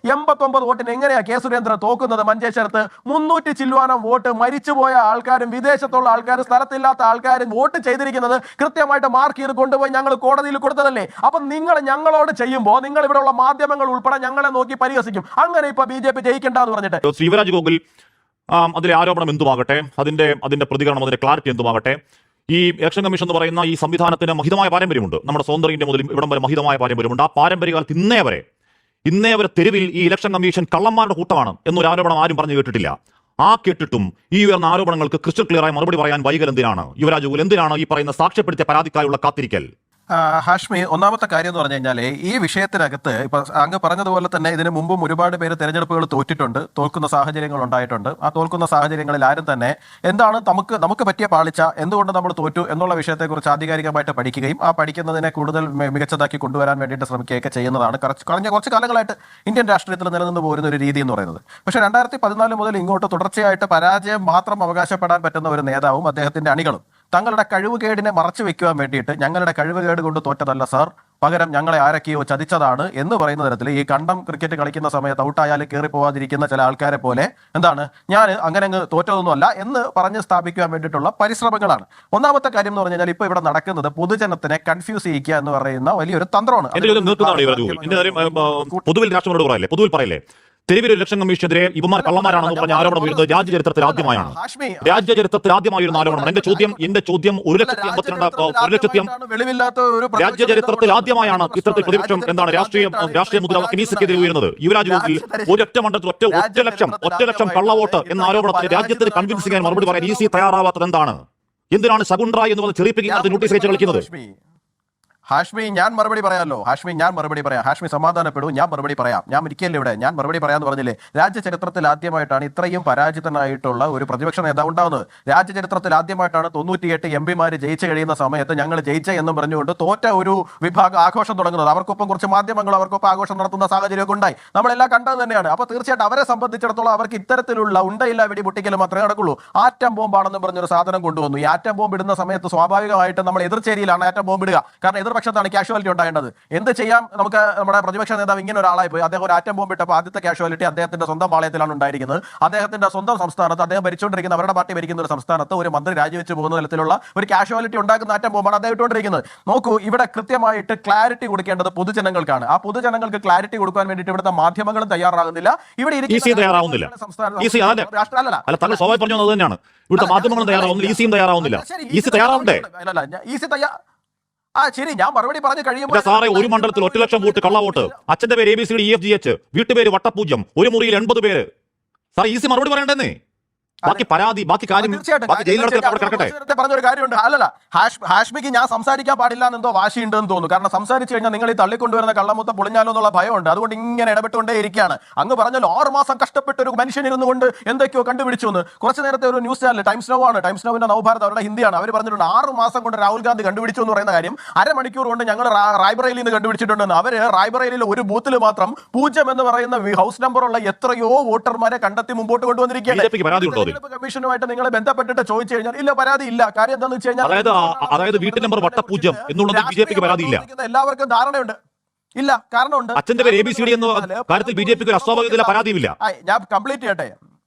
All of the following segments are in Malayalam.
89 വോട്ടിന് എങ്ങനെയാ കെ സുരേന്ദ്രൻ തോക്കുന്നത്? മഞ്ചേശ്വരത്ത് 300 ചില്ലുവാനം വോട്ട് മരിച്ചുപോയ ആൾക്കാരും വിദേശത്തുള്ള ആൾക്കാരും സ്ഥലത്തില്ലാത്ത ആൾക്കാരും വോട്ട് ചെയ്തിരിക്കുന്നത് കൃത്യമായിട്ട് മാർക്ക് ചെയ്ത് കൊണ്ടുപോയി ഞങ്ങൾ കോടതിയിൽ കൊടുത്തതല്ലേ? അപ്പൊ നിങ്ങൾ ഞങ്ങളോട് ചെയ്യുമ്പോൾ നിങ്ങൾ ഇവിടെയുള്ള മാധ്യമങ്ങൾ ഉൾപ്പെടെ ഞങ്ങളെ നോക്കി പരിഹസിക്കും. അങ്ങനെ ഇപ്പൊ BJP ജയിക്കണ്ടെന്ന് പറഞ്ഞിട്ട് ശിവരാജ് ഗോകുൽ അതിലെ ആരോപണം എന്തുമാകട്ടെ, അതിന്റെ പ്രതികരണം, അതിന്റെ ക്ലാരിറ്റി എന്തുമാകട്ടെ, ഈ ഇലക്ഷൻ കമ്മീഷൻ എന്ന് പറയുന്ന ഈ സംവിധാനത്തിന് മഹിതമായ പാരമ്പര്യമുണ്ട്. നമ്മുടെ സ്വതന്ത്ര ഇന്ത്യ മുതൽ ഇവിടം വരെ മഹിതമായ പാരമ്പര്യമുണ്ട്. ആ പാരമ്പര്യകാലത്ത് ഇന്നേ വരെ തെരുവിൽ ഈ ഇലക്ഷൻ കമ്മീഷൻ കള്ളന്മാരുടെ കൂട്ടമാണ് എന്നൊരു ആരോപണം ആരും പറഞ്ഞു കേട്ടിട്ടില്ല. കേട്ടിട്ടും ഈ ഉയർന്ന ആരോപണങ്ങൾക്ക് ക്രിസ്റ്റൽ ക്ലിയറായി മറുപടി പറയാൻ വൈകൽ എന്തിനാണ്? യുവരാജ് ഗോകുൽ, എന്തിനാണ് ഈ പറയുന്ന സാക്ഷ്യപ്പെടുത്തിയ പരാതിക്കായുള്ള കാത്തിരിക്കൽ? ഹാഷ്മി, ഒന്നാമത്തെ കാര്യം എന്ന് പറഞ്ഞു കഴിഞ്ഞാൽ ഈ വിഷയത്തിനകത്ത് ഇപ്പൊ അങ്ങ് പറഞ്ഞതുപോലെ തന്നെ ഇതിനു മുമ്പും ഒരുപാട് പേര് തെരഞ്ഞെടുപ്പുകൾ തോറ്റിട്ടുണ്ട്, തോൽക്കുന്ന സാഹചര്യങ്ങൾ ഉണ്ടായിട്ടുണ്ട്. ആ തോൽക്കുന്ന സാഹചര്യങ്ങളിൽ ആരും തന്നെ എന്താണ് നമുക്ക് പറ്റിയ പാളിച്ച, എന്തുകൊണ്ട് നമ്മൾ തോറ്റു എന്നുള്ള വിഷയത്തെക്കുറിച്ച് ആധികാരികമായിട്ട് പഠിക്കുകയും ആ പഠിക്കുന്നതിനെ കൂടുതൽ മികച്ചതാക്കി കൊണ്ടുവരാൻ വേണ്ടിയിട്ട് ശ്രമിക്കുകയൊക്കെ ചെയ്യുന്നതാണ് കഴിഞ്ഞ കുറച്ച് കാലങ്ങളായിട്ട് ഇന്ത്യൻ രാഷ്ട്രീയത്തിൽ നിലനിന്ന് പോരുന്ന ഒരു രീതി എന്ന് പറയുന്നത്. പക്ഷേ 2014 മുതൽ ഇങ്ങോട്ട് തുടർച്ചയായിട്ട് പരാജയം മാത്രം അവകാശപ്പെടാൻ പറ്റുന്ന ഒരു നേതാവും അദ്ദേഹത്തിന്റെ അണികളും തങ്ങളുടെ കഴിവുകേടിനെ മറച്ചു വെക്കുവാൻ വേണ്ടിയിട്ട് ഞങ്ങളുടെ കഴിവുകേട് കൊണ്ട് തോറ്റതല്ല സാർ, പകരം ഞങ്ങളെ ആരൊക്കെയോ ചതിച്ചതാണ് എന്ന് പറയുന്ന തരത്തിൽ ഈ കണ്ടം ക്രിക്കറ്റ് കളിക്കുന്ന സമയത്ത് ഔട്ടായാലും കയറി പോകാതിരിക്കുന്ന ചില ആൾക്കാരെ പോലെ എന്താണ് ഞാൻ അങ്ങനെ അങ്ങ് തോറ്റതൊന്നുമല്ല എന്ന് പറഞ്ഞ് സ്ഥാപിക്കുവാൻ വേണ്ടിയിട്ടുള്ള പരിശ്രമങ്ങളാണ്. ഒന്നാമത്തെ കാര്യം എന്ന് പറഞ്ഞു കഴിഞ്ഞാൽ ഇപ്പൊ ഇവിടെ നടക്കുന്നത് പൊതുജനത്തിനെ കൺഫ്യൂസ് ചെയ്യിക്കുക എന്ന് പറയുന്ന വലിയൊരു തന്ത്രമാണ്. പൊതുവിൽ പറയല്ലേ തെരുവിൽ ഇലക്ഷൻ കമ്മീഷനെതിരെ ഇവന്മാർ കള്ളന്മാരാണെന്ന് പറഞ്ഞ ആരോപണം വരുന്നത് രാജ്യചരിത്രത്തിൽ ആദ്യമായാണ്. രാജ്യചരിത്രത്തിൽ ആദ്യമായിരുന്ന ആരോപണം. എന്റെ ചോദ്യം 1,52,000 രാജ്യചരിത്രത്തിൽ ആദ്യമായാണ് ഇത്തരത്തിൽ പ്രതിപക്ഷം എന്താണ് രാഷ്ട്രീയ മുദ്രാവാക്യം ഈസിക്കെതിരെ ഉയരുന്നത്. യുവരാജ് ഗോകുൽ ഒരൊറ്റ മണ്ഡലത്തിൽ ഒറ്റ ലക്ഷം കള്ളവോട്ട് എന്ന ആരോപണത്തിന് രാജ്യത്തിന് കൺവിൻസ് ചെയ്യാൻ മറുപടി പറയാൻ ഈസി തയ്യാറാവാത്തത് എന്താണ്? എന്തിനാണ് ശകുണ്ട്ര എന്ന് പറഞ്ഞ് ചെറിയ നോട്ടീസ് അയച്ച് കളിക്കുന്നത്? ഹാഷ്മി, ഞാൻ മറുപടി പറയാമല്ലോ. ഹാഷ്മി സമാധാനപ്പെടൂ, ഞാൻ മറുപടി പറയാം. ഞാൻ ഇരിക്കല്ലേ ഇവിടെ, ഞാൻ മറുപടി പറയാന്ന് പറഞ്ഞില്ലേ? രാജ്യചരിത്രത്തിൽ ആദ്യമായിട്ടാണ് ഇത്രയും പരാജിതനായിട്ടുള്ള ഒരു പ്രതിപക്ഷ നേതാവ് ഉണ്ടാവുന്നത്. രാജ്യചരിത്രത്തിൽ ആദ്യമായിട്ടാണ് 98 MP ജയിച്ചു കഴിയുന്ന സമയത്ത് ഞങ്ങൾ ജയിച്ച എന്നും പറഞ്ഞുകൊണ്ട് തോറ്റ ഒരു വിഭാഗം ആഘോഷം തുടങ്ങുന്നത്. അവർക്കൊപ്പം കുറച്ച് മാധ്യമങ്ങൾ അവർക്കൊപ്പം ആഘോഷം നടത്തുന്ന സാഹചര്യമൊക്കെ ഉണ്ടായി, നമ്മളെല്ലാം കണ്ടത് തന്നെയാണ്. അപ്പൊ തീർച്ചയായിട്ടും അവരെ സംബന്ധിച്ചിടത്തോളം അവർക്ക് ഇത്തരത്തിലുള്ള ഉണ്ടയില്ല വെടിപൊട്ടിക്കൽ മാത്രമേ നടക്കുള്ളൂ. ആറ്റം ബോംബാണെന്ന് പറഞ്ഞൊരു സാധനം കൊണ്ടുവന്നു. ഈ ആറ്റം ബോംബ് ഇടുന്ന സമയത്ത് സ്വാഭാവികമായിട്ട് നമ്മൾ എതിർചേരിയിലാണ് ആറ്റം ബോംബ് ഇടുക. കാരണം പക്ഷത്താണ് കാഷ്വാലിറ്റി ഉണ്ടാകേണ്ടത്. എന്ത് ചെയ്യാം, നമുക്ക് നമ്മുടെ പ്രതിപക്ഷ നേതാവ് ഇങ്ങനെ ഒരാളായി പോയി. അദ്ദേഹം ഒരു ആറ്റം ബോംബ് ഇട്ടപ്പോൾ ആദ്യത്തെ കാഷ്വാലിറ്റി അദ്ദേഹത്തിന്റെ സ്വന്തം പാളയത്തിലാണ് ഉണ്ടായിരിക്കുന്നത്. അദ്ദേഹത്തിന്റെ സ്വന്തം സംസ്ഥാനത്ത്, അദ്ദേഹം ഭരിച്ചുകൊണ്ടിരിക്കുന്ന അവരുടെ പാർട്ടി ഭരിക്കുന്ന ഒരു സംസ്ഥാനത്ത് ഒരു മന്ത്രി രാജിവെച്ച് പോകുന്ന തരത്തിലുള്ള ഒരു കാഷ്വാലിറ്റി ഉണ്ടാക്കുന്ന ആറ്റം ബോംബാണ് അദ്ദേഹം ഇട്ടുകൊണ്ടിരിക്കുന്നത്. നോക്കൂ, ഇവിടെ കൃത്യമായിട്ട് ക്ലാരിറ്റി കൊടുക്കേണ്ടത് പൊതുജനങ്ങൾക്കാണ്. ആ പൊതുജനങ്ങൾക്ക് ക്ലാരിറ്റി കൊടുക്കാൻ വേണ്ടിയിട്ട് ഇവിടുത്തെ മാധ്യമങ്ങളും തയ്യാറാകുന്നില്ല. ഇവിടെ ശരി, ഞാൻ മറുപടി പറഞ്ഞു കഴിയുമ്പോൾ സാറേ, ഒരു മണ്ഡലത്തിൽ 1 ലക്ഷം വോട്ട് കള്ളവോട്ട്, അച്ഛന്റെ പേര് ABCD EFGH, വീട്ടുപേര് വട്ടപൂജ്യം, ഒരു മുറിയിൽ 80 പേര്. സാർ ഈസി മറുപടി പറയണ്ടെന്നേ. ബാക്കി പരാതി, ബാക്കി കാര്യം പറഞ്ഞൊരു കാര്യമുണ്ട്. അല്ലല്ല, ഹാഷ്മിക്ക് ഞാൻ സംസാരിക്കാൻ പാടില്ല എന്നെന്തോ വാശിയുണ്ടെന്ന് തോന്നുന്നു. കാരണം സംസാരിച്ചു കഴിഞ്ഞാൽ നിങ്ങൾ ഈ തള്ളിക്കൊണ്ടുവരുന്ന കള്ളമൊത്തം പൊളിഞ്ഞാലോ എന്നുള്ള ഭയമുണ്ട്. അതുകൊണ്ട് ഇങ്ങനെ ഇടപെട്ടുകൊണ്ടേ ഇരിക്കുകയാണ്. അങ്ങ് പറഞ്ഞല്ലോ 6 മാസം കഷ്ടപ്പെട്ട് ഒരു മനുഷ്യനിരുന്നു കൊണ്ട് എന്തൊക്കെയോ കണ്ടുപിടിച്ചു എന്ന്. കുറച്ച് നേരത്തെ ഒരു ന്യൂസ് ചാനൽ ടൈംസ് നൗ ആണ്, ടൈംസ് നൗവിന്റെ നവഭാരത് അവരുടെ ഹിന്ദിയാണ്, അവർ പറഞ്ഞിട്ടുണ്ട് 6 മാസം കൊണ്ട് രാഹുൽ ഗാന്ധി കണ്ടുപിടിച്ചു എന്ന് പറയുന്ന കാര്യം അരമണിക്കൂർ കൊണ്ട് ഞങ്ങൾ റായ്ബറേലിയിൽ നിന്ന് കണ്ടുപിടിച്ചിട്ടുണ്ടെന്ന്. അവര് റായ്ബറേലിയിൽ ഒരു ബൂത്തിൽ മാത്രം 0 എന്ന് പറയുന്ന ഹൗസ് നമ്പറുള്ള എത്രയോ വോട്ടർമാരെ കണ്ടെത്തി മുമ്പോട്ട് കൊണ്ടുവന്നിരിക്കുകയാണ്. കമ്മീഷനുമായിട്ട് നിങ്ങളെ ബന്ധപ്പെട്ടിട്ട് ചോദിച്ചു കഴിഞ്ഞാൽ ഇല്ല, പരാതി ഇല്ല. കാര്യം എന്താണെന്ന് വെച്ച് കഴിഞ്ഞാൽ അതായത് വീട്ടു നമ്പർ വട്ടപൂജ്യം എന്നുള്ളത് BJPക്ക് പരാതിയില്ല. എല്ലാവർക്കും ധാരണയുണ്ട്. ഇല്ല, കാരണമുണ്ട്. അച്ഛന്റെ പേര് ABCD എന്ന കാര്യത്തിൽ BJPക്ക് ഒരു അസ്വാഭാവികത പരാതിയില്ല. ഞാൻ കംപ്ലീറ്റ് ചെയ്യട്ടെ.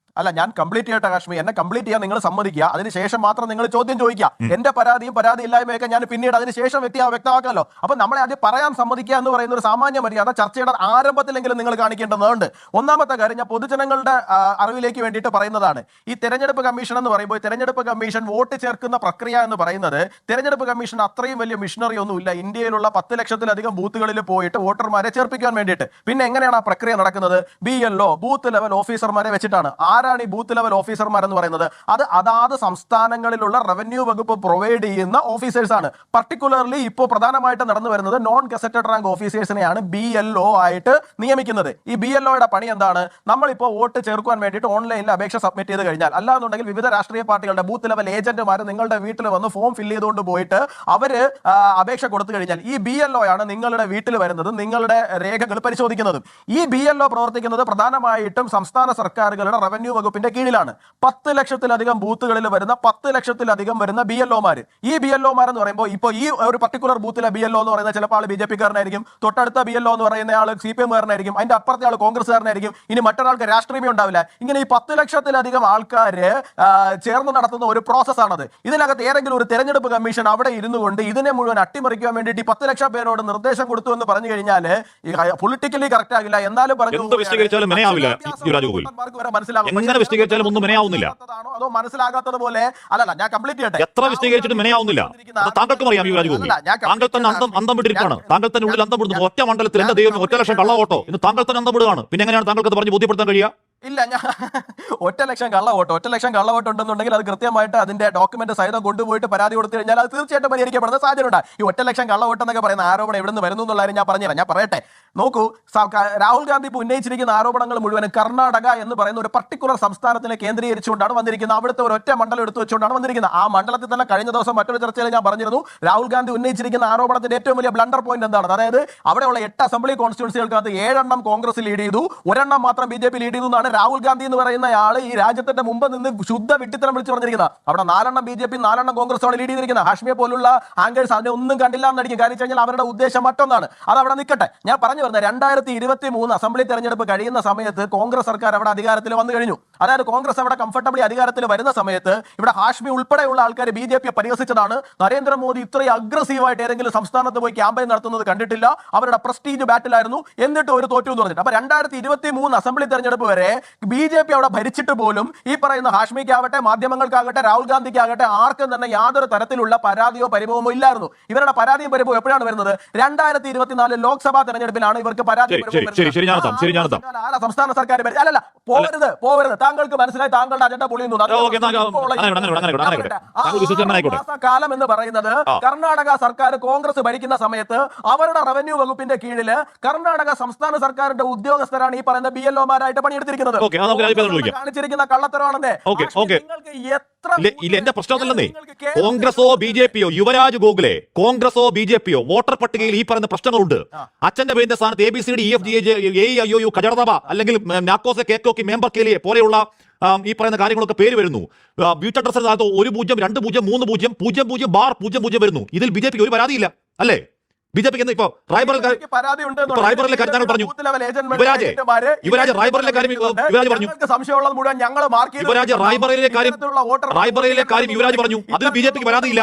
ഞാൻ കംപ്ലീറ്റ് ചെയ്യട്ടെ കാശ്മീർ, എന്നെ കംപ്ലീറ്റ് ചെയ്യാൻ നിങ്ങൾ സമ്മതിക്കുക. അതിനുശേഷം മാത്രം നിങ്ങൾ ചോദ്യം ചോദിക്കുക. എന്റെ പരാതിയും പരാതിയില്ലായ്മയൊക്കെ ഞാൻ പിന്നീട് അതിനുശേഷം വ്യക്തമാക്കാമല്ലോ. അപ്പൊ നമ്മളെ ആദ്യം പറയാൻ സമ്മതിക്കുക എന്ന് പറയുന്ന ഒരു സാമാന്യ മര്യാദ ചർച്ചയുടെ ആരംഭത്തിലെങ്കിലും നിങ്ങൾ കാണിക്കേണ്ടതുണ്ട്. ഒന്നാമത്തെ കാര്യം ഞാൻ പൊതുജനങ്ങളുടെ അറിവിലേക്ക് വേണ്ടിയിട്ട് പറയുന്നതാണ്. ഈ തെരഞ്ഞെടുപ്പ് കമ്മീഷൻ എന്ന് പറയുമ്പോൾ തെരഞ്ഞെടുപ്പ് കമ്മീഷൻ വോട്ട് ചേർക്കുന്ന പ്രക്രിയ എന്ന് പറയുന്നത് തെരഞ്ഞെടുപ്പ് കമ്മീഷൻ അത്രയും വലിയ മിഷനറി ഒന്നുമില്ല. ഇന്ത്യയിലുള്ള 10 ലക്ഷത്തിലധികം ബൂത്തുകളിൽ പോയിട്ട് വോട്ടർമാരെ ചേർപ്പിക്കാൻ വേണ്ടിയിട്ട്. പിന്നെ എങ്ങനെയാണ് ആ പ്രക്രിയ നടക്കുന്നത്? BLO ബൂത്ത് ലെവൽ ഓഫീസർമാരെ വെച്ചിട്ടാണ്. ആരാണ് ഈ ബൂത്ത് ലെവൽ ഓഫീസർമാരെന്ന് പറയുന്നത്? അത് അതാത് സംസ്ഥാനങ്ങളിലുള്ള റവന്യൂ വകുപ്പ് പ്രൊവൈഡ് ചെയ്യുന്ന ഓഫീസേഴ്സ് ആണ്. പർട്ടിക്കുലർലി ഇപ്പോൾ പ്രധാനമായിട്ട് നടന്നു വരുന്നത് നോൺ ഗസറ്റഡ് റാങ്ക് ഓഫീസേഴ്സിനെയാണ് BLO ആയിട്ട് നിയമിക്കുന്നത്. ഈ BLOയുടെ പണി എന്താണ്? നമ്മളിപ്പോൾ വോട്ട് ചേർക്കുവാൻ വേണ്ടിയിട്ട് ഓൺലൈനിൽ അപേക്ഷ സബ്മിറ്റ് ചെയ്ത് കഴിഞ്ഞാൽ, അല്ലാന്നുണ്ടെങ്കിൽ വിവിധ രാഷ്ട്രീയ പാർട്ടികളുടെ ബൂത്ത് ലെവൽ ഏജന്റുമാർ നിങ്ങളുടെ വീട്ടിൽ വന്ന് ഫോം ഫില്ല് ചെയ്തുകൊണ്ട് പോയിട്ട് അവര് അപേക്ഷ കൊടുത്തു കഴിഞ്ഞാൽ ഈ BLO ആണ് നിങ്ങളുടെ വീട്ടിൽ വരുന്നത്, നിങ്ങളുടെ രേഖകൾ പരിശോധിക്കുന്നത്. ഈ BLO പ്രവർത്തിക്കുന്നത് പ്രധാനമായിട്ടും സംസ്ഥാന സർക്കാരുകളുടെ റവന്യൂ വകുപ്പിന്റെ കീഴിലാണ്. 10 ലക്ഷത്തിലധികം ബൂത്തുകളിൽ വരുന്ന 10 ലക്ഷത്തിലധികം വരുന്ന BLOമാർ. ഈ BLOമാർ എന്ന് പറയുമ്പോൾ ഇപ്പോൾ ഈ ഒരു പർട്ടിക്കുലർ ബൂത്തിലെ BLO എന്ന് പറയുന്ന ചിലപ്പോൾ ആൾ BJP കാരനായിരിക്കും, തൊട്ടടുത്ത BLO എന്ന് പറയുന്ന ആൾ CPM കാരനായിരിക്കും, അതിന്റെ അപ്പുറത്തെ ആൾ കോൺഗ്രസ്സുകാരനായിരിക്കും, ഇനി മറ്റൊരാൾക്ക് രാഷ്ട്രീയമേ ഉണ്ടാവില്ല. ഇങ്ങനെ ഈ 10 ലക്ഷത്തിലധികം ആൾക്കാര് ചേർന്ന് നടത്തുന്ന ഒരു പ്രോസസ്സാണത്. ഇതിനകത്ത് ഏതെങ്കിലും ഒരു തെരഞ്ഞെടുപ്പ് കമ്മീഷൻ അവിടെ ഇരുന്നു കൊണ്ട് ഇതിനെ മുഴുവൻ അട്ടിമറിക്കാൻ വേണ്ടിയിട്ട് ഈ 10 ലക്ഷം പേരോട് നിർദ്ദേശം കൊടുത്തു എന്ന് പറഞ്ഞു കഴിഞ്ഞാൽ പൊളിറ്റിക്കലി കറക്റ്റ് ആകില്ല. എന്നാലും അതോ മനസ്സിലാകാത്തത് പോലെ അല്ലല്ല, ഞാൻ കംപ്ലീറ്റ് ചെയ്യട്ടെ. എത്ര വിശദീകരിച്ചിട്ട് മെനയാവുന്നില്ല. താങ്കൾക്കും അറിയാം യുവരാജ് ഗോപി, താങ്കൾ തന്നെ അന്തം വിട്ടിരിക്കുകയാണ്. താങ്കൾ തന്നെ ഉള്ളിൽ അന്തം വിടുന്നു. ഒറ്റ മണ്ഡലത്തിൽ എന്റെ ദൈവം 1 ലക്ഷം കള്ളവോട്ടോ എന്ന് താങ്കൾ തന്നെ അന്തം വിടുകയാണ്. പിന്നെ എങ്ങനെയാണ് താങ്കൾക്ക് അത് പറഞ്ഞ് ബോധ്യപ്പെടുത്താൻ കഴിയുക? ഇല്ല, ഞാൻ 1 ലക്ഷം കള്ളവോട്ട് ഉണ്ടെന്നുണ്ടെങ്കിൽ അത് കൃത്യമായിട്ട് അതിന്റെ ഡോക്യുമെന്റ് സഹിതം കൊണ്ടുപോയിട്ട് പരാതി കൊടുത്തു കഴിഞ്ഞാൽ അത് തീർച്ചയായിട്ടും പരിഹരിക്കപ്പെടുന്ന സാധ്യത ഉണ്ട്. ഈ 1 ലക്ഷം കള്ളവോട്ട് എന്നൊക്കെ പറയുന്ന ആരോപണം എവിടെ നിന്ന് വരുന്നു എന്നുള്ള കാര്യം ഞാൻ പറഞ്ഞുതരാം. ഞാൻ പറയട്ടെ, നോക്കൂ, രാഹുൽ ഗാന്ധി ഇപ്പോൾ ഉന്നയിച്ചിരിക്കുന്ന ആരോപണങ്ങൾ മുഴുവൻ കർണാടക എന്ന് പറയുന്ന ഒരു പർട്ടിക്കുലർ സംസ്ഥാനത്തിനെ കേന്ദ്രീകരിച്ചുകൊണ്ടാണ് വന്നിരിക്കുന്നത്. അവിടുത്തെ ഒരു ഒറ്റ മണ്ഡലം എടുത്തു വെച്ചുകൊണ്ടാണ് വന്നിരിക്കുന്നത്. ആ മണ്ഡലത്തിൽ തന്നെ കഴിഞ്ഞ ദിവസം മറ്റൊരു ചർച്ചയിൽ ഞാൻ പറഞ്ഞിരുന്നു, രാഹുൽ ഗാന്ധി ഉന്നയിച്ചിരിക്കുന്ന ആരോപണത്തിന്റെ ഏറ്റവും വലിയ ബ്ലണ്ടർ പോയിന്റ് എന്താണ്? അതായത് അവിടെയുള്ള 8 അസംബ്ലി കോൺസ്റ്റിറ്റ്യൂൻസികൾക്കകത്ത് 7 എണ്ണം കോൺഗ്രസ് ലീഡ് ചെയ്തു, 1 എണ്ണം മാത്രം BJP ലീഡ് ചെയ്തു എന്നാണ് രാഹുൽ ഗാന്ധി എന്ന് പറയുന്ന ആള് ഈ രാജ്യത്തിന്റെ മുമ്പ് നിന്ന് ശുദ്ധ വിട്ടിത്തരം വിളിച്ചു പറഞ്ഞിരിക്കുന്നത്. അവിടെ 4 എണ്ണം BJP 4 എണ്ണം കോൺഗ്രസ് ആണ് ലീഡ് ചെയ്തിരിക്കുന്നത്. ഹാഷ്മിയെ പോലുള്ള ആങ്കേഴ്സ് അതിനെ ഒന്നും കണ്ടില്ല എന്നടിക്കും. കാര്യം കഴിഞ്ഞാൽ അവരുടെ ഉദ്ദേശം മറ്റൊന്നാണ്. അത് അവിടെ നിൽക്കട്ടെ. ഞാൻ പറഞ്ഞു വരുന്നത് 2023 അസംബ്ലി തെരഞ്ഞെടുപ്പ് കഴിയുന്ന സമയത്ത് കോൺഗ്രസ് സർക്കാർ അവിടെ അധികാരത്തിൽ വന്നു കഴിഞ്ഞു. അതായത് കോൺഗ്രസ് അവിടെ കംഫർട്ടബിളി അധികാരത്തിൽ വരുന്ന സമയത്ത് ഇവിടെ ഹാഷ്മി ഉൾപ്പെടെയുള്ള ആൾക്കാർ BJP പരിഹസിച്ചതാണ്. നരേന്ദ്രമോദി ഇത്രയും അഗ്രസീവായിട്ട് ഏതെങ്കിലും സംസ്ഥാനത്ത് പോയി ക്യാമ്പയിൻ നടത്തുന്നത് കണ്ടിട്ടില്ല. അവരുടെ പ്രസ്റ്റീജ് ബാറ്റിലായിരുന്നു, എന്നിട്ട് ഒരു തോറ്റു എന്ന് പറഞ്ഞിട്ട്. അപ്പൊ 2023 അസംബ്ലി തെരഞ്ഞെടുപ്പ് വരെ BJP അവിടെ ഭരിച്ചിട്ട് പോലും ഈ പറയുന്ന ഹാഷ്മിക്കാവട്ടെ, മാധ്യമങ്ങൾക്കാകട്ടെ, രാഹുൽ ഗാന്ധിക്കാകട്ടെ ആർക്കും തന്നെ യാതൊരു തരത്തിലുള്ള പരാതിയോ പരിഭവമോ ഇല്ലായിരുന്നു. ഇവരുടെ പരാതിയും പരിഭവം എപ്പോഴാണ് വരുന്നത്? 2024 ലോക്സഭാ തെരഞ്ഞെടുപ്പിലാണ് ഇവർക്ക് പരാതി. സംസ്ഥാന സർക്കാർ അല്ലല്ല, പോവരുത്. താങ്കൾക്ക് മനസ്സിലായി, താങ്കളുടെ അജണ്ട പൊളിയുന്നു. കാലം എന്ന് പറയുന്നത് കർണാടക സർക്കാർ കോൺഗ്രസ് ഭരിക്കുന്ന സമയത്ത് അവരുടെ റവന്യൂ വകുപ്പിന്റെ കീഴില് കർണാടക സംസ്ഥാന സർക്കാരിന്റെ ഉദ്യോഗസ്ഥരാണ് ഈ പറയുന്ന BLOമാരായിട്ട് പണിയെടുത്തിരിക്കുന്നത്. കാണിച്ചിരിക്കുന്ന കള്ളത്തരമാണെന്നേ. എന്റെ പ്രശ്നമല്ലെന്നേ. കോൺഗ്രസോ BJPയോ യുവരാജ് ഗോഖലെ, കോൺഗ്രസോ BJPയോ വോട്ടർ പട്ടികയിൽ ഈ പറയുന്ന പ്രശ്നങ്ങളുണ്ട്. അച്ഛന്റെ പേരിന്റെ സ്ഥാനത്ത് ABCD EFGH AIOU ഖജർദബ അല്ലെങ്കിൽ നാക്കോസെ കേക്കോക്കി മെമ്പർ കേലിയെ പോലെയുള്ള ഈ പറയുന്ന കാര്യങ്ങളൊക്കെ പേര് വരുന്നു. ബ്യൂട്ടി അഡ്രസ്സിന്റെ സ്ഥാനത്ത് 1 0 2 0 3 0 0 0 ബാർ 0 0 വരുന്നു. ഇതിൽ BJPക്ക് ഒരു പരാതിയില്ല അല്ലേ? BJPക്ക് ഇപ്പൊ റായ്ബറിലെ കാര്യം പറഞ്ഞു. യുവരാജ് റായ്ബറിലെ കാര്യം യുവരാജ് പറഞ്ഞു. റായ്ബറിലെ കാര്യം യുവരാജ് പറഞ്ഞു. അതിൽ BJPക്ക് പരാതിയില്ല.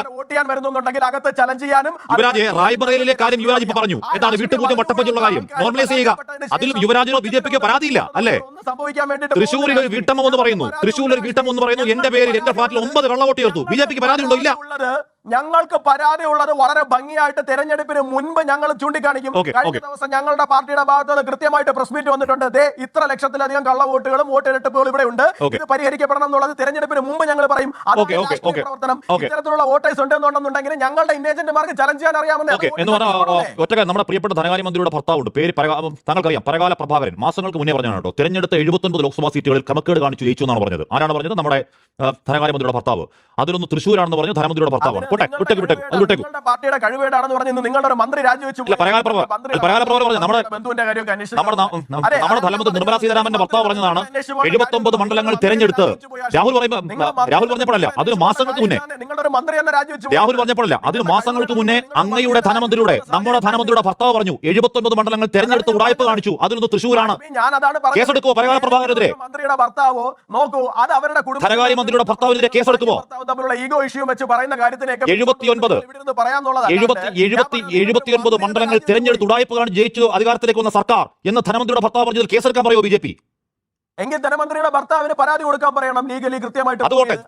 യുവരാജ് റായ്ബറിലെ കാര്യം യുവരാജ് ഇപ്പൊ പറഞ്ഞു. എന്താണ് വീട്ടുപൂജ വട്ടപ്പൂജയുള്ള കാര്യം നോർമലൈസ് ചെയ്യുക. അതിൽ യുവരാജിനോ BJPക്ക് പരാതിയില്ല അല്ലേ? തൃശ്ശൂരിൽ ഒരു വീട്ടമ്മ എന്ന് പറയുന്നു. എന്റെ പേരിൽ എന്റെ ഫ്ലാറ്റിൽ 9 കള്ളവോട്ട് ചേർത്തു. BJPക്ക് പരാതി ഉണ്ടോ? ഇല്ല. ഞങ്ങൾക്ക് പരാതി ഉള്ളത് വളരെ ഭംഗിയായിട്ട് തെരഞ്ഞെടുപ്പിന് മുൻപ് ഞങ്ങൾ ചൂണ്ടിക്കാണിക്കും. കഴിഞ്ഞ ദിവസം ഞങ്ങളുടെ പാർട്ടിയുടെ ഭാഗത്ത് നിന്ന് കൃത്യമായിട്ട് പ്രസ് മീറ്റ് വന്നിട്ടുണ്ട്. 1 ലക്ഷത്തിലധികം കള്ളവോട്ടുകളും വോട്ടെടുപ്പുകളും ഇവിടെ ഉണ്ട്. ഇത് പരിഹരിക്കപ്പെടണം എന്നുള്ളത് തെരഞ്ഞെടുപ്പിന് മുമ്പ് ഞങ്ങൾ പറയും. പ്രവർത്തനം ഇത്തരത്തിലുള്ള വോട്ടേഴ്സ് ഉണ്ടെന്നുണ്ടെങ്കിൽ ഞങ്ങളുടെ ഇന്റലിജന്റുമാർക്ക് ചലഞ്ച് ചെയ്യാൻ അറിയാമെന്ന് നമ്മുടെ പ്രിയപ്പെട്ട ധനകാര്യമന്ത്രിയുടെ ഭർത്താവുണ്ട്, പേര് താങ്കൾക്കറിയാം, പരകാല പ്രഭാകരൻ. മാസങ്ങൾക്ക് മുന്നേ പറഞ്ഞാണ് കേട്ടോ, തെരഞ്ഞെടുത്ത 79 ലോക്സഭാ സീറ്റുകളിൽ ക്രമക്കേട് കാണിച്ചു ജയിച്ചു എന്നാണ് പറഞ്ഞത്. ആരാണ് പറഞ്ഞത്? നമ്മുടെ ധനകാര്യമന്ത്രിയുടെ ഭർത്താവ്. അതിലൊന്ന് തൃശ്ശൂരാണെന്ന് പറഞ്ഞു ധനമന്ത്രിയുടെ ഭർത്താവാണ്. പാർട്ടിയുടെ കഴിവേടാണെന്ന് പറഞ്ഞു നിങ്ങളുടെ ഒരു മന്ത്രി രാജിവെച്ചു. നമ്മുടെ ധനമന്ത്രി നിർമ്മലാ സീതാരാമന്റെ ഭർത്താവ് പറഞ്ഞതാണ് 79 മണ്ഡലങ്ങൾ തെരഞ്ഞെടുത്ത്. രാഹുൽ പറഞ്ഞപ്പോഴല്ല, അതിന് മാസങ്ങൾക്ക് മുന്നേ. രാഹുൽ പറഞ്ഞപ്പോഴല്ല, അതിന് മാസങ്ങൾക്ക് മുന്നേ അങ്ങയുടെ ധനമന്ത്രിയുടെ, നമ്മുടെ ധനമന്ത്രിയുടെ ഭർത്താവ് പറഞ്ഞു 79 മണ്ഡലങ്ങൾ തെരഞ്ഞെടുത്ത് ഉടായ്പ കാണിച്ചു. അതിലൊന്ന് തൃശ്ശൂരാണ്. കേസെടുക്കുമോ പരകാല പ്രഭാകരനെതിരെ? ധനകാര്യമന്ത്രിയുടെ ഭർത്താവിനെതിരെ കേസെടുക്കുമോ? ഈഗോ ഇഷ്യൂ വെച്ച് പറയുന്ന കാര്യത്തിലേക്ക് 79 മണ്ഡലങ്ങൾ തെരഞ്ഞെടുത്ത് ഉടായ്പ കാണിച്ച് ജയിച്ചു അധികാരത്തിലേക്ക് വന്ന സർക്കാർ എന്ന് ധനമന്ത്രിയുടെ ഭർത്താവ് പറഞ്ഞതിൽ കേസെടുക്കാൻ പറയുമോ BJP? എങ്കിൽ ധനമന്ത്രിയുടെ ഭർത്താവിന് പരാതി കൊടുക്കാൻ പറയണം ലീഗലി കൃത്യമായിട്ട്.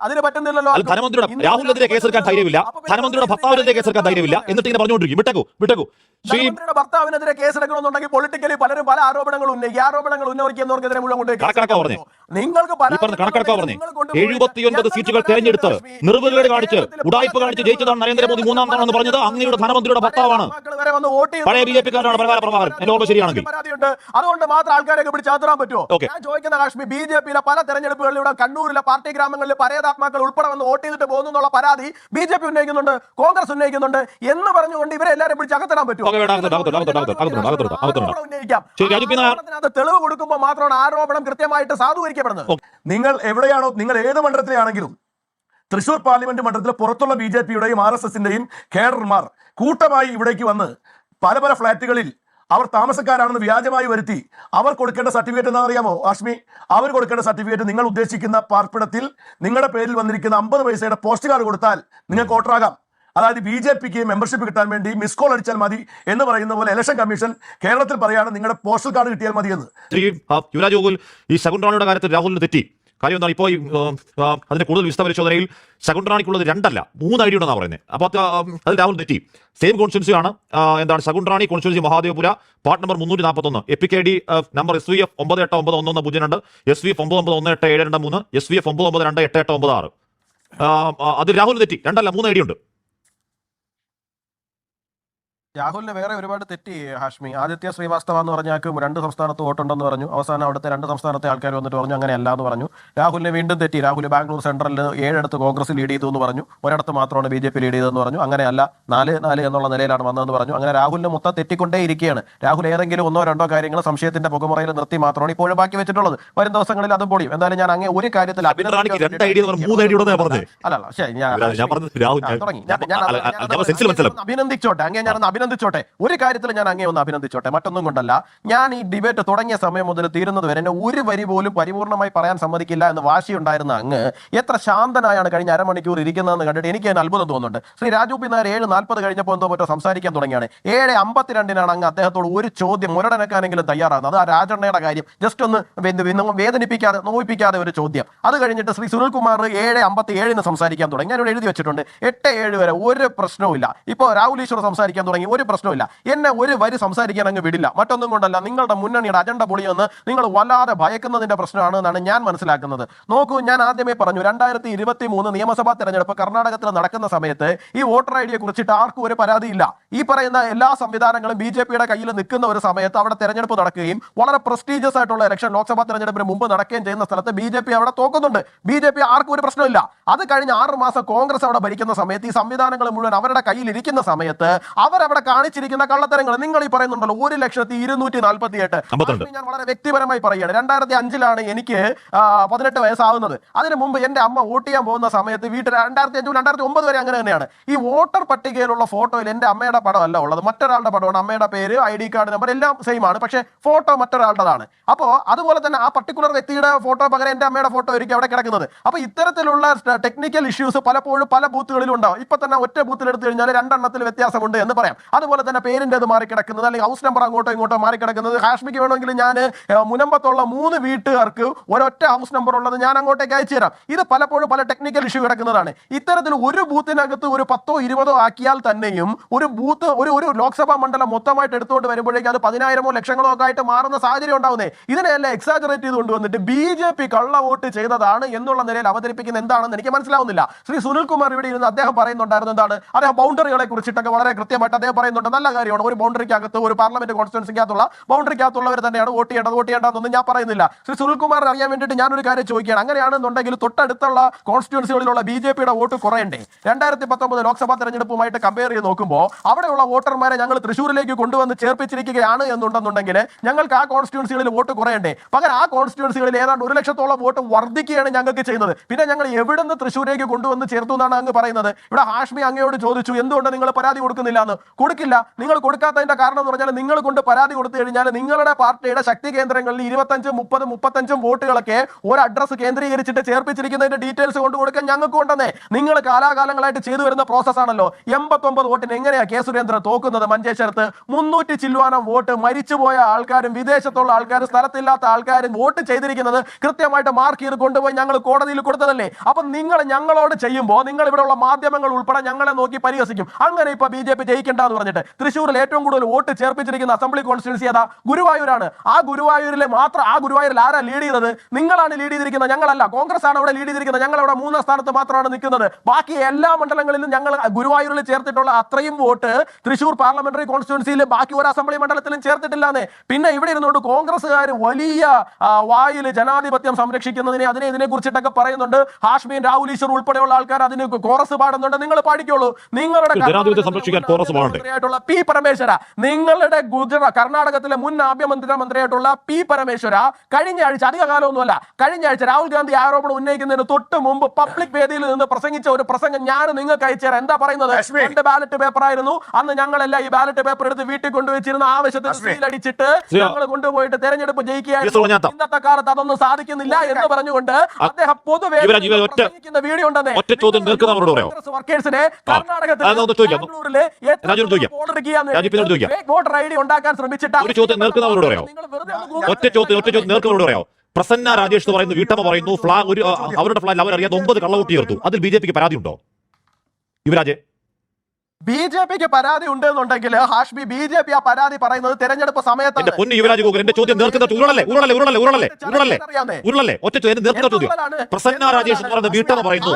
അതിന് പറ്റുന്നില്ലല്ലോ. ധനമന്ത്രിയുടെ രാഹുലിനെതിരെ കേസെടുക്കാൻ ധൈര്യമില്ല, ധനമന്ത്രിയുടെ ഭർത്താവിനെതിരെ കേസെടുക്കാൻ ധൈര്യമില്ല, എന്നിട്ട് ഇങ്ങനെ പറഞ്ഞുകൊണ്ടിരിക്കും. വിട്ടേക്കു. ധനമന്ത്രിയുടെ ഭർത്താവിനെതിരെ കേസെടുക്കണമെന്നുണ്ടെങ്കിൽ പൊളിറ്റിക്കലി പലരും പല ആരോപണങ്ങൾ ഉന്നയിക്കും. ഈ ആരോപണങ്ങൾ ഉന്നയിക്കുന്നവർക്കെതിരെ മുഴുവൻ കൊണ്ടുപോയി നിങ്ങൾക്ക് 79 സീറ്റുകൾ തെരഞ്ഞെടുത്ത് നിർവ്വഹേട് കാണിച്ച് ഉടായ്പ കാണിച്ച് ജയിച്ചതാണ് നരേന്ദ്രമോദി 3ാം തവണ പറഞ്ഞത് അങ്ങയുടെ ധനമന്ത്രിയുടെ ഭർത്താവാണ്. പഴയ BJPക്കാരനാണ് പരകാല പ്രഭാകരൻ. എന്റെ ഓർമ്മ ശരിയാണെങ്കിൽ അതുകൊണ്ട് മാത്രം ആൾക്കാരെയൊക്കെ പിടിച്ചാത്താൻ പറ്റുമോ? ഞാൻ ചോദിക്കുന്ന കാശ്മീർ BJPയിലെ പല തെരഞ്ഞെടുപ്പുകളിലൂടെ കണ്ണൂരിലെ പാർട്ടി ഗ്രാമങ്ങളിൽ പരേതാത്മാക്കൾ ഉൾപ്പെടെ വന്ന് വോട്ട് ചെയ്തിട്ട് പോകുന്നുള്ള പരാതി BJP ഉന്നയിക്കുന്നുണ്ട്, കോൺഗ്രസ് ഉന്നയിക്കുന്നുണ്ട് എന്ന് പറഞ്ഞുകൊണ്ട് ഇവരെ എല്ലാവരും പിടിച്ച് അകത്തിടാൻ പറ്റുമോ? തെളിവ് കൊടുക്കുമ്പോൾ മാത്രമാണ് ആരോപണം കൃത്യമായിട്ട് സാധൂകരിക്കുന്നത്. അനുവദിക്കപ്പെടുന്നത്. നിങ്ങൾ എവിടെയാണോ, നിങ്ങൾ ഏത് മണ്ഡലത്തിലാണെങ്കിലും തൃശൂർ പാർലമെന്റ് മണ്ഡലത്തിൽ പുറത്തുള്ള BJP-യുടെയും RSSന്റെയും കേഡർമാർ കൂട്ടമായി ഇവിടേക്ക് വന്ന് പല പല ഫ്ളാറ്റുകളിൽ അവർ താമസക്കാരാണെന്ന് വ്യാജമായി വരുത്തി അവർ കൊടുക്കേണ്ട സർട്ടിഫിക്കറ്റ് എന്താ അറിയാമോ ആഷ്മി? അവർ കൊടുക്കേണ്ട സർട്ടിഫിക്കറ്റ് നിങ്ങൾ ഉദ്ദേശിക്കുന്ന പാർപ്പിടത്തിൽ നിങ്ങളുടെ പേരിൽ വന്നിരിക്കുന്ന 50 പൈസയുടെ പോസ്റ്റ് കാർഡ് കൊടുത്താൽ നിങ്ങൾക്ക് വോട്ടറാകാം. അതായത് BJP-ക്ക് മെമ്പർഷിപ്പ് കിട്ടാൻ വേണ്ടി മിസ് കോൾ അടിച്ചാൽ മതി എന്ന് പറയുന്ന പോലെ ഇലക്ഷൻ കമ്മീഷൻ കേരളത്തിൽ പറയാണ് നിങ്ങളുടെ പോസ്റ്റൽ കാർഡ് കിട്ടിയാൽ മതി എന്ന്. യുവരാജ് ഗോകുൽ, ഈ ശകുന്തളയുടെ കാര്യത്തിൽ രാഹുലിന് തെറ്റി. കാര്യം എന്താണ്, ഇപ്പോൾ അതിന്റെ കൂടുതൽ വിശദ പരിശോധനയിൽ ശകുന്തളാണിക്കുള്ളത് 2 അല്ല 3 ID ഉണ്ടെന്നാണ് പറയുന്നത്. അപ്പോൾ അത് രാഹുൽ തെറ്റി. സെയിം കോൺസ്റ്റിറ്റ്യൻസി ആണ്. എന്താണ് ശകുന്തളാണി constituency Mahadevapura, part number 341, EPKD number SVF 989110, SVF 991873, SVF 992886. അത് രാഹുൽ തെറ്റി. 2 അല്ല 3 ID ഉണ്ട്. രാഹുലിന് വേറെ ഒരുപാട് തെറ്റി ഹാഷ്മി. ആദിത്യ ശ്രീവാസ്തവ എന്ന് പറഞ്ഞാൽ 2 സംസ്ഥാനത്ത് വോട്ടുണ്ടെന്ന് പറഞ്ഞു. അവസാനം അവിടുത്തെ 2 സംസ്ഥാനത്തെ ആൾക്കാർ വന്നിട്ട് പറഞ്ഞു അങ്ങനെയല്ല എന്ന് പറഞ്ഞു. രാഹുലിനെ വീണ്ടും തെറ്റി. രാഹുൽ ബാംഗ്ലൂർ സെൻട്രലിൽ 7 കോൺഗ്രസ് ലീഡ് ചെയ്തു എന്ന് പറഞ്ഞു. ഒരിടത്ത് മാത്രമാണ് BJP ലീഡ് ചെയ്തതെന്ന് പറഞ്ഞു. അങ്ങനെയല്ല 4-4 എന്നുള്ള നിലയിലാണ് വന്നതെന്ന് പറഞ്ഞു. അങ്ങനെ രാഹുലിന് മൊത്തം തെറ്റിക്കൊണ്ടേ ഇരിക്കുകയാണ്. രാഹുൽ ഏതെങ്കിലും 1-2 കാര്യങ്ങൾ സംശയത്തിന്റെ പുകമുറയിൽ നിർത്തി മാത്രമാണ് ഇപ്പോഴും ബാക്കി വെച്ചിട്ടുള്ളത്. വരും ദിവസങ്ങളിൽ അതും പൊടിയും. എന്തായാലും ഞാൻ അങ്ങനെ ഒരു കാര്യത്തിൽ അഭിനന്ദിച്ചോട്ടെ. അങ്ങനെ ഞാൻ അഭിനന്ദിച്ചോട്ടെ. ഒരു കാര്യത്തിൽ ഞാൻ അങ്ങേ ഒന്ന് അഭിനന്ദിച്ചോട്ടെ. മറ്റൊന്നും കൊണ്ടല്ല. ഞാൻ ഈ ഡിബേറ്റ് തുടങ്ങിയ സമയം മുതൽ തീരുന്നത് വരെ എന്നെ ഒരു വരി പോലും പരിപൂർണമായി പറയാൻ സമ്മതിക്കില്ല എന്ന് വാശിയുണ്ടായിരുന്ന അങ്ങ് എത്ര ശാന്തനായാണ് കഴിഞ്ഞ അരമണിക്കൂർ ഇരിക്കുന്നതെന്ന് കണ്ടിട്ട് എനിക്ക് അതിന് അത്ഭുതം തോന്നുന്നുണ്ട്. ശ്രീ രാജു പി നായർ 7:40 കഴിഞ്ഞപ്പോൾ എന്തോ മറ്റോ സംസാരിക്കാൻ തുടങ്ങിയാണ്. 7:52 അങ്ങ് അദ്ദേഹത്തോട് ഒരു ചോദ്യം മുരടനക്കാനെങ്കിലും തയ്യാറാകുന്നത്. അത് ആ രാജണ്ണയുടെ കാര്യം ജസ്റ്റ് ഒന്ന് വേദനിപ്പിക്കാതെ നോവിപ്പിക്കാതെ ഒരു ചോദ്യം. അത് കഴിഞ്ഞിട്ട് ശ്രീ സുനിൽകുമാർ 7:57 സംസാരിക്കാൻ തുടങ്ങി. ഞാനിവിടെ എഴുതി വെച്ചിട്ടുണ്ട് 8-7 വരെ ഒരു പ്രശ്നവും ഇല്ല. ഇപ്പോൾ രാഹുൽ ഈശ്വർ സംസാരിക്കാൻ തുടങ്ങി, ഒരു പ്രശ്നമില്ല. എന്നെ ഒരു വരി സംസാരിക്കാൻ അങ്ങ് വിടില്ല. മറ്റൊന്നും കൊണ്ടല്ല, നിങ്ങളുടെ മുന്നണിയുടെ അജണ്ട പൊളിയെന്ന് നിങ്ങൾ വല്ലാതെ ഭയക്കുന്നതിന്റെ പ്രശ്നമാണ് എന്നാണ് ഞാൻ മനസ്സിലാക്കുന്നത്. നോക്കൂ, ഞാൻ ആദ്യമേ പറഞ്ഞു 2023 നിയമസഭാ തെരഞ്ഞെടുപ്പ് കർണാടകത്തിൽ നടക്കുന്ന സമയത്ത് ഈ വോട്ടർ ഐഡിയെ കുറിച്ചിട്ട് ആർക്കും ഒരു പരാതിയില്ല. ഈ പറയുന്ന എല്ലാ സംവിധാനങ്ങളും BJP-യുടെ കയ്യിൽ നിൽക്കുന്ന ഒരു സമയത്ത് അവിടെ തെരഞ്ഞെടുപ്പ് നടക്കുകയും വളരെ പ്രസ്റ്റീജിയസ് ആയിട്ടുള്ള ഇലക്ഷൻ ലോക്സഭാ തെരഞ്ഞെടുപ്പിന് മുമ്പ് നടക്കുകയും ചെയ്യുന്ന സ്ഥലത്ത് BJP അവിടെ തോക്കുന്നുണ്ട്. BJP ആർക്കും ഒരു പ്രശ്നമില്ല. അത് കഴിഞ്ഞ് 6 മാസം കോൺഗ്രസ് അവിടെ ഭരിക്കുന്ന സമയത്ത് ഈ സംവിധാനങ്ങൾ മുഴുവൻ അവരുടെ കയ്യിൽ ഇരിക്കുന്ന സമയത്ത് അവരവിടെ കാണിച്ചിരിക്കുന്ന കള്ളത്തരങ്ങൾ നിങ്ങൾ ഈ പറയുന്നുണ്ടല്ലോ. 1,248,000. ഞാൻ വളരെ വ്യക്തിപരമായി പറയുകയാണ്. 2005 എനിക്ക് 18 വയസ്സാവുന്നത്. അതിന് മുമ്പ് എന്റെ അമ്മ വോട്ട് ചെയ്യാൻ പോകുന്ന സമയത്ത് വീട്ടിൽ 2005-2009 വരെ അങ്ങനെ തന്നെയാണ്. ഈ വോട്ടർ പട്ടികയിലുള്ള ഫോട്ടോയിൽ എന്റെ അമ്മയുടെ പടമല്ല ഉള്ളത്, മറ്റൊരാളുടെ പടമാണ്. അമ്മയുടെ പേര്, ID കാർഡ് നമ്പർ എല്ലാം സെയിം ആണ്, പക്ഷേ ഫോട്ടോ മറ്റൊരാളുടേതാണ്. അപ്പോൾ അതുപോലെ തന്നെ ആ പർട്ടിക്കുലർ വ്യക്തിയുടെ ഫോട്ടോ പകരം എന്റെ അമ്മയുടെ ഫോട്ടോ ആയിരിക്കും അവിടെ കിടക്കുന്നത്. അപ്പോൾ ഇത്തരത്തിലുള്ള ടെക്നിക്കൽ ഇഷ്യൂസ് പലപ്പോഴും പല ബൂത്തുകളിലും ഉണ്ടാവും. ഇപ്പൊ തന്നെ ഒറ്റ ബൂത്തിൽ എടുത്തു കഴിഞ്ഞാൽ 2 എണ്ണത്തിൽ വ്യത്യാസമുണ്ട് എന്ന് പറയാം. അതുപോലെ തന്നെ പേരിൻ്റെത് മാറിക്കിടക്കുന്നത്, അല്ലെങ്കിൽ ഹൗസ് നമ്പർ അങ്ങോട്ടോ ഇങ്ങോട്ടോ മാറിക്കിടക്കുന്നത്. ഹാഷ്മിക്ക് വേണമെങ്കിൽ ഞാൻ മുനമ്പത്തുള്ള 3 വീട്ടുകാർക്ക് ഒരൊറ്റ ഹൗസ് നമ്പർ ഉള്ളത് ഞാൻ അങ്ങോട്ടേക്ക് അയച്ചു തരാം. ഇത് പലപ്പോഴും പല ടെക്നിക്കൽ ഇഷ്യൂ കിടക്കുന്നതാണ്. ഇത്തരത്തിൽ ഒരു ബൂത്തിനകത്ത് ഒരു 10-20 ആക്കിയാൽ തന്നെയും ഒരു ബൂത്ത് ഒരു ലോക്സഭാ മണ്ഡലം മൊത്തമായിട്ട് എടുത്തുകൊണ്ട് വരുമ്പോഴേക്കും അത് 10,000-ഓ ലക്ഷങ്ങളോ ഒക്കെ ആയിട്ട് മാറുന്ന സാഹചര്യം ഉണ്ടാവുന്നേ. ഇതിനെല്ലാം എക്സാജറേറ്റ് ചെയ്തുകൊണ്ട് വന്നിട്ട് BJP കള്ള വോട്ട് ചെയ്തതാണ് എന്നുള്ള നിലയിൽ അവതരിപ്പിക്കുന്ന എന്താണെന്ന് എനിക്ക് മനസ്സിലാവുന്നില്ല. ശ്രീ സുനിൽകുമാർ ഇവിടെ ഇരുന്ന് അദ്ദേഹം പറയുന്നുണ്ടായിരുന്നു എന്താണ്, അദ്ദേഹം ബൗണ്ടറികളെ കുറിച്ചിട്ടൊക്കെ വളരെ കൃത്യമായിട്ട് അദ്ദേഹം പറയുന്നുണ്ട്. നല്ല കാര്യമാണ്. ഒരു ബൗണ്ടറിക്കകത്ത്, ഒരു പാർലമെന്റ് കോൺസ്റ്റിറ്റ്യുവൻസിക്കകത്തുള്ള ബൗണ്ടറിക്കകത്തുള്ളവർ തന്നെയാണ് വോട്ട് ചെയ്യേണ്ടതെന്നൊന്നും ഞാൻ പറയുന്നില്ല. ശ്രീ സുനിൽകുമാർ അറിയാൻ വേണ്ടിയിട്ട് ഞാനൊരു കാര്യം ചോദിക്കുകയാണ്. അങ്ങനെയാണെന്നുണ്ടെങ്കിൽ തൊട്ടടുത്തുള്ള കോൺസ്റ്റിറ്റ്യുവൻസികളിലുള്ള BJP-യുടെ വോട്ട് കുറയണ്ടേ? 2019 ലോക്സഭാ തെരഞ്ഞെടുപ്പുമായിട്ട് കമ്പയർ ചെയ്ത് നോക്കുമ്പോൾ അവിടെയുള്ള വോട്ടർമാരെ ഞങ്ങൾ തൃശ്ശൂരിലേക്ക് കൊണ്ടുവന്ന് ചേർപ്പിച്ചിരിക്കുകയാണ് എന്നുണ്ടെന്നുണ്ടെങ്കിൽ ഞങ്ങൾക്ക് ആ കോൺസ്റ്റിറ്റ്യുവൻസികളിൽ വോട്ട് കുറയണ്ടേ? പകരം ആ കോൺസ്റ്റിറ്റ്യുവൻസികളിൽ ഏതാണ്ട് 1 ലക്ഷത്തോളം വോട്ട് വർദ്ധിക്കുകയാണ് ഞങ്ങൾക്ക് ചെയ്യുന്നത്. പിന്നെ ഞങ്ങൾ എവിടുന്ന് തൃശ്ശൂരേക്ക് കൊണ്ടുവന്ന് ചേർത്തു എന്നാണ് അങ്ങ് പറയുന്നത്. ഇവിടെ ഹാഷ്മി അങ്ങയോട് ചോദിച്ചു എന്തുകൊണ്ട് നിങ്ങൾ പരാതി കൊടുക്കുന്നില്ല എന്ന്. കൊടുക്കില്ല. നിങ്ങൾ കൊടുക്കാത്തതിന്റെ കാരണം എന്ന് പറഞ്ഞാൽ നിങ്ങൾ കൊണ്ട് പരാതി കൊടുത്തു കഴിഞ്ഞാൽ നിങ്ങളുടെ പാർട്ടിയുടെ ശക്തി കേന്ദ്രങ്ങളിൽ 25, 30, 35 വോട്ടുകളൊക്കെ ഒരു അഡ്രസ് കേന്ദ്രീകരിച്ചിട്ട് ചേർപ്പിച്ചിരിക്കുന്നതിന്റെ ഡീറ്റെയിൽസ് കൊണ്ട് കൊടുക്കാൻ ഞങ്ങൾക്ക് കൊണ്ടെന്നേ. നിങ്ങൾ കാലാകാലങ്ങളായിട്ട് ചെയ്തു വരുന്ന പ്രോസസ് ആണല്ലോ. 89 വോട്ടിന് എങ്ങനെയാ കെ സുരേന്ദ്രൻ തോക്കുന്നത് മഞ്ചേശ്വരത്ത്? 300 ചില്ലുവാനം വോട്ട് മരിച്ചുപോയ ആൾക്കാരും വിദേശത്തുള്ള ആൾക്കാരും സ്ഥലത്തില്ലാത്ത ആൾക്കാരും വോട്ട് ചെയ്തിരിക്കുന്നത് കൃത്യമായിട്ട് മാർക്ക് ചെയ്ത് കൊണ്ടുപോയി ഞങ്ങൾ കോടതിയിൽ കൊടുത്തതല്ലേ? അപ്പൊ നിങ്ങൾ ഞങ്ങളോട് ചെയ്യുമ്പോൾ നിങ്ങൾ ഇവിടെയുള്ള മാധ്യമങ്ങൾ ഉൾപ്പെടെ ഞങ്ങളെ നോക്കി പരിഹസിക്കും. അങ്ങനെ ഇപ്പൊ BJP ജയിക്കേണ്ടെന്ന് പറഞ്ഞിട്ട് തൃശ്ശൂരിൽ ഏറ്റവും കൂടുതൽ വോട്ട് ചേർപ്പിച്ചിരിക്കുന്ന അസംബ്ലി കോൺസ്റ്റിറ്റ്യുവൻസി ഏതാ? ഗുരുവായൂരാണ്. ആ ഗുരുവായൂരിൽ ആരാ ലീഡ് ചെയ്തത്? നിങ്ങളാണ് ലീഡ് ചെയ്തിരിക്കുന്നത്, ഞങ്ങളല്ല. കോൺഗ്രസ് ആണ് അവിടെ ലീഡ് ചെയ്തിരിക്കുന്നത്. ഞങ്ങൾ അവിടെ 3-ാം സ്ഥാനത്ത് മാത്രമാണ് നിൽക്കുന്നത്. ബാക്കി എല്ലാ മണ്ഡലങ്ങളിലും ഞങ്ങൾ ഗുരുവായൂരിൽ ചേർത്തിട്ടുള്ള അത്രയും വോട്ട് തൃശ്ശൂർ പാർലമെന്ററി കോൺസ്റ്റിറ്റ്യുവൻസിയിൽ ബാക്കി ഒരു അസംബ്ലി മണ്ഡലത്തിലും ചേർത്തിട്ടില്ലാന്നേ. പിന്നെ ഇവിടെ ഇരുന്നുകൊണ്ട് കോൺഗ്രസ്സുകാർ വലിയ വായിൽ ജനാധിപത്യം സംരക്ഷിക്കുന്നതിനെ ഇതിനെ കുറിച്ചിട്ടൊക്കെ പറയുന്നുണ്ട്. ഹാഷ്മിൻ, രാഹുൽ ഈശ്വർ ഉൾപ്പെടെയുള്ള ആൾക്കാർ അതിന് കോറസ് പാടുന്നുണ്ട്. നിങ്ങൾ പാടിക്കോളൂ. നിങ്ങളുടെ ജനാധിപത്യം സംരക്ഷിക്കാൻ കോറസ് പാടണ്ടേ? മന്ത്രിയായിട്ടുള്ള പി പരമേശ്വര, നിങ്ങളുടെ കർണാടകത്തിലെ മുൻ ആഭ്യന്തരമന്ത്രിയായിട്ടുള്ള പി പരമേശ്വര കഴിഞ്ഞ ആഴ്ച, അധിക കാലമൊന്നുമല്ല, കഴിഞ്ഞ ആഴ്ച രാഹുൽ ഗാന്ധി ആരോപണം ഉന്നയിക്കുന്നതിന് തൊട്ട് മുമ്പ് പബ്ലിക് വേദിയിൽ നിന്ന് പ്രസംഗിച്ച ഒരു പ്രസംഗം ഞാൻ നിങ്ങൾക്ക് അയച്ചുതരാം. എന്താ പറയുന്നത്? 2 ബാലറ്റ് പേപ്പർ ആയിരുന്നു അന്ന്. ഞങ്ങളെല്ലാം ഈ ബാലറ്റ് പേപ്പർ എടുത്ത് വീട്ടിൽ കൊണ്ടുവച്ചിരുന്ന ആവശ്യത്തിന് സീലടിച്ചിട്ട് ഞങ്ങൾ കൊണ്ടുപോയിട്ട് തെരഞ്ഞെടുപ്പ് ജയിക്കുകയായിരുന്നു. ഇന്നത്തെ കാലത്ത് അതൊന്നും സാധിക്കുന്നില്ല എന്ന് പറഞ്ഞുകൊണ്ട് അദ്ദേഹം പൊതുവെ വീഡിയോ ഉണ്ടെന്നേ. വർക്കേഴ്സിനെ കർണാടകത്തിലെ വോട്ടർ ഐ ഡി ഉണ്ടാക്കാൻ ശ്രമിച്ചിട്ട് പ്രസന്ന രാജേഷ് എന്ന് പറയുന്ന വീട്ടമ്മ പറയുന്നു അവരുടെ ഫ്ലാറ്റിൽ അവരറിയാതെ 9 കള്ളവോട്ട് ചേർത്തു. അതിൽ ബിജെപിക്ക് പരാതി ഉണ്ടോ യുവരാജ്? ബിജെപിക്ക് പരാതി ഉണ്ടെന്നുണ്ടെങ്കിൽ ഹാഷ്മി, ബിജെപി ആ പരാതി പറയുന്നത് തെരഞ്ഞെടുപ്പ് സമയത്ത്. എന്റെ പൊന്നു യുവരാജ് ഗോകുൽ, എന്റെ ചോദ്യം നേർക്കുന്ന ഒറ്റ ചോദ്യം നേർക്കുന്ന ചോദ്യം. പ്രസന്ന രാജേഷ് എന്ന് പറയുന്ന വീട്ടമ്മ പറയുന്നു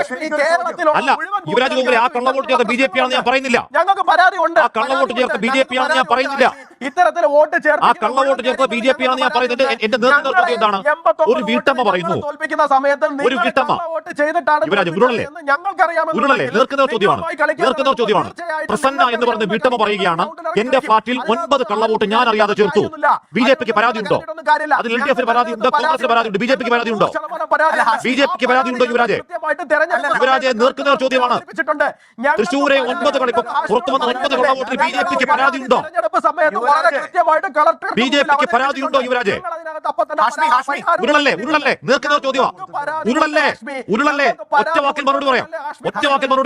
അല്ല യുവരാജ് ഗോകുലെ ആ കള്ളവോട്ട് ചേർത്ത ബിജെപി ആണെന്ന് ഞാൻ പറയുന്നില്ല. ഞങ്ങൾക്ക് പരാതി ഉണ്ട്. ആ കള്ളവോട്ട് ചേർത്ത ബിജെപി ആണെന്ന് ഞാൻ പറയുന്നില്ല. ഇത്തരത്തിൽ വോട്ട് ചേർത്ത് ആ കള്ളവോട്ട് ചേർത്ത ബിജെപി ആണെന്ന് ഞാൻ പറയുന്നത്. എന്റെ നേർക്കുന്ന ചോദ്യം എന്താണ്? ഒരു വീട്ടമ്മ പറയുന്നു, ഒരു വീട്ടമ്മ യുവരാജ് ഉരുളല്ലേ നേർക്കുന്ന ചോദ്യമാണ്. പ്രസന്ന എന്ന് പറയുന്ന വീട്ടമ്മ പറയുകയാണ് എന്റെ ഫ്ളാറ്റിൽ 9 കള്ളവോട്ട് ഞാൻ അറിയാതെ ചേർത്തു. ബിജെപിക്ക് പരാതി ഉണ്ടോ? അതിൽ എൽ ഡി എഫിന് പരാതി ഉണ്ട്, കോൺഗ്രസിന് പരാതി ഉണ്ട്, ബിജെപിക്ക് പരാതി ഉണ്ടോ? ബിജെപിക്ക് പരാതി ഉണ്ടോ യുവരാജെ? യുവരാജെ നേർക്കുന്ന ചോദ്യമാണ്. തൃശ്ശൂരെ 9 കളി പുറത്തു വന്ന 9 കള്ളവോട്ടിൽ ബിജെപിക്ക് പരാതി ഉണ്ടോ? ബിജെപിക്ക് പരാതി ഉണ്ടോ യുവരാജെ? ഉരുളല്ലേ നേർക്കുന്ന ചോദ്യമാണ്. ഉരുളല്ലേ ഒറ്റ വാക്കിൽ മറുപടി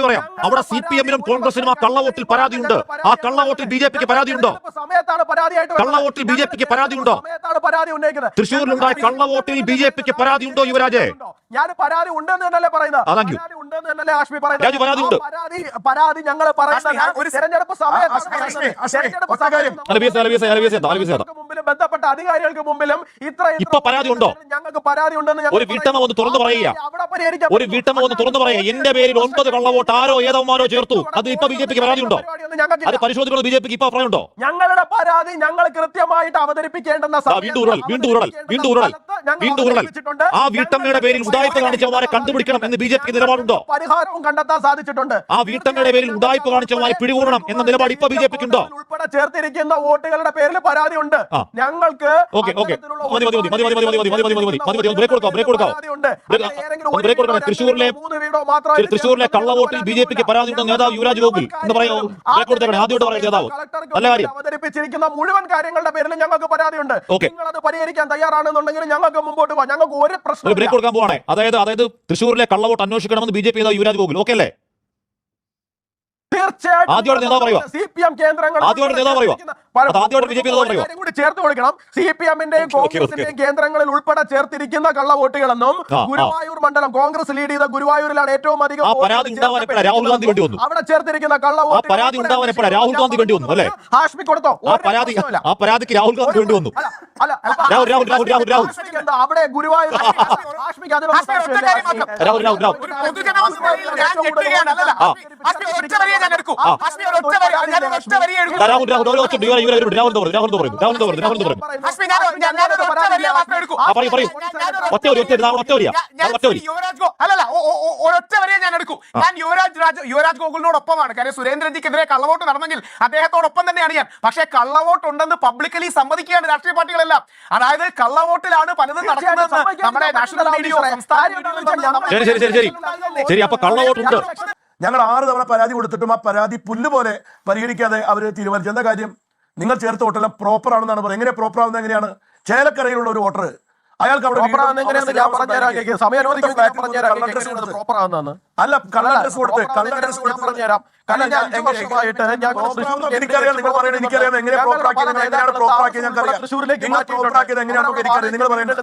പറയാം. അവിടെ CPM-നും കോൺഗ്രസിനും ആ കള്ളവോട്ടിൽ പരാതിയുണ്ട്. ആ കള്ളവോട്ടിൽ ബിജെപിക്ക് പരാതിയുണ്ടോ? കള്ളവോട്ടിൽ ബിജെപിക്ക് പരാതിയുണ്ടോ? തൃശ്ശൂരിലുണ്ടായ കള്ളവോട്ടിൽ ബിജെപിക്ക് പരാതിയുണ്ടോ യുവരാജെ? ഞാൻ പരാതി ഉണ്ടെന്ന് തന്നെയല്ലേ പറയുന്നത്. പരാതി ഞങ്ങൾ തെരഞ്ഞെടുപ്പ് മുമ്പിലും ബന്ധപ്പെട്ട അധികാരികൾക്ക് മുമ്പിലും ഇപ്പൊ പരാതി ഉണ്ടോ? ഞങ്ങൾക്ക് പരാതി ഉണ്ടെന്ന് ഒരു വീട്ടമ്മ ഒന്ന് തുറന്നു പറയുക. എന്റെ പേരിൽ 9 കള്ളവോട്ട് ആരോ ഏതോമാരോ ചേർത്തു. അത് ഇപ്പൊ ബിജെപിക്ക് പരാതി ഉണ്ടോ? അത് പരിശോധിക്കുന്നത് ബിജെപിക്ക് ഇപ്പൊ പറയുന്നുണ്ടോ? ഞങ്ങളുടെ പരാതി ഞങ്ങൾ കൃത്യമായിട്ട് അവതരിപ്പിക്കേണ്ടെന്ന വീണ്ടും ഉരുളൽ. ആ വീട്ടമ്മയുടെ പേരിൽ ഉഡായിപ്പ് കാണിച്ചവരെ കണ്ടുപിടിക്കണം എന്ന് ബിജെപിക്ക് നിലപാടുണ്ടോ? പരിഹാരവും കണ്ടെത്താൻ സാധിച്ചിട്ടുണ്ട്. ആ വീട്ടമ്മയുടെ പേരിൽ ഉഡായിപ്പ് കാണിച്ചവരെ പിടികൂടണം എന്ന നിലപാട് ഇപ്പൊ ബിജെപിക്ക് ഉണ്ടോ? ഉൾപ്പെടെ ചേർത്തിരിക്കുന്ന വോട്ടുകളുടെ പേരിൽ പരാതി ഉണ്ട്. ഞങ്ങൾക്ക് തൃശ്ശൂരിലെ കള്ളവോട്ടിൽ ബിജെപിക്ക് പരാതി ഉണ്ടോ നേതാവ് യുവരാജ് ഗോകുൽ എന്ന് പറയുന്നത് ആദ്യമായിട്ട് പറയുന്ന നേതാവ്. നല്ല കാര്യം. അവതരിപ്പിച്ചിരിക്കുന്ന മുഴുവൻ കാര്യങ്ങളുടെ പേരിൽ ഞങ്ങൾക്ക് പരാതിയുണ്ട്. നിങ്ങളത് പരിഹരിക്കാൻ തയ്യാറാണെന്നുണ്ടെങ്കിൽ ഞങ്ങൾക്ക് മുമ്പോട്ട് പോകാം. ഞങ്ങൾക്ക് ഒരു പ്രശ്നം ബ്രേക്ക് കൊടുക്കാൻ പോവാണ്. അതായത് തൃശ്ശൂരിലെ കള്ളവോട്ട് അന്വേഷിക്കണമെന്ന് ബിജെപി നേതാവ് യുവരാജ് ഗോകുൽ. ഓക്കെ അല്ലേ? തീർച്ചയായിട്ടും നേതാവ് പറയുക. CPM കേന്ദ്രങ്ങൾ കൂടി ചേർത്ത് കൊടുക്കണം. CPM-ന്റെയും കോൺഗ്രസിന്റെയും കേന്ദ്രങ്ങളിൽ ഉൾപ്പെടെ ചേർത്തിരിക്കുന്ന കള്ളവോട്ടുകളെന്നും ഗുരുവായൂർ മണ്ഡലം കോൺഗ്രസ് ലീഡ് ചെയ്ത ഗുരുവായൂരിലാണ് ഏറ്റവും അധികം രാഹുൽ ഗാന്ധി വേണ്ടി വന്നു. അവിടെ ചേർത്തിരിക്കുന്ന കള്ളവോട്ട് പരാതി ഉണ്ടാവാൻ രാഹുൽ ഗാന്ധി വേണ്ടി വന്നു അല്ലേ? ഹാഷ്മി കൊടുത്തോ? ആ പരാതിക്ക് രാഹുൽ ഗാന്ധി വേണ്ടി വന്നു. അവിടെ ഗുരുവായൂർ യുവരാജ് ഗോകുലിനോടൊപ്പമാണ്. കാര്യം സുരേന്ദ്രൻജിക്കെതിരെ കള്ളവോട്ട് നടന്നെങ്കിൽ അദ്ദേഹത്തോടൊപ്പം തന്നെയാണ് ഞാൻ. പക്ഷേ കള്ളവോട്ട് ഉണ്ടെന്ന് പബ്ലിക്കലി സമ്മതിക്കുകയാണ് രാഷ്ട്രീയ പാർട്ടികളെല്ലാം. അതായത് കള്ളവോട്ടിലാണ് പലതും നടക്കുന്നത്. നമ്മുടെ നാഷണൽ റേഡിയോ ശരി. അപ്പൊ കള്ളവോട്ടുണ്ട്. ഞങ്ങൾ 6 തവണ പരാതി കൊടുത്തിട്ടും ആ പരാതി പുല്ലുപോലെ പരിഹരിക്കാതെ അവർ തീരുമാനിച്ചു. എന്താ കാര്യം? നിങ്ങൾ ചേർത്ത വോട്ടെല്ലാം പ്രോപ്പർ ആണെന്നാണ് പറയുന്നത്. എങ്ങനെ പ്രോപ്പർ ആവുന്നത്? എങ്ങനെയാണ്? ചേലക്കരയിലുള്ള ഒരു വോട്ടർ അയാൾക്ക് അവിടെ അല്ല കള്ള അഡ്രസ് കൊടുത്ത് എനിക്കറിയാം. നിങ്ങൾ പറയുന്നത് എനിക്കറിയാം. എങ്ങനെ പ്രോപ്പർ ആക്കിയത് എങ്ങനെയാണ് പ്രോപ്പർ ആക്കിയത് ഞങ്ങൾക്കറിയാം. നിങ്ങൾ പ്രോപ്പർ ആക്കിയത് എങ്ങനെയാണെന്ന് എനിക്കറിയാം. നിങ്ങൾ പറയുന്നത്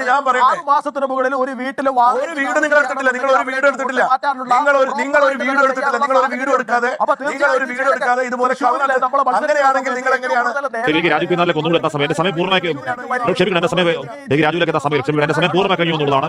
ഞാൻ പറയട്ടെ. മാസത്തിന് മുകളിൽ ഒരു വീട്ടിൽ ഒരു വീട് നിങ്ങൾ എടുത്തിട്ടില്ല. നിങ്ങൾ ഒരു വീട് എടുത്തിട്ടില്ല. നിങ്ങൾ ഒരു വീട് എടുത്തിട്ടില്ല. നിങ്ങൾ ഒരു വീട് എടുക്കാതെ ഇതുപോലെ അങ്ങനെയാണെങ്കിൽ നിങ്ങൾ എങ്ങനെയാണ്? രാജു പൂർണ്ണമാക്കി കഴിഞ്ഞു എന്നുള്ളതാണ്.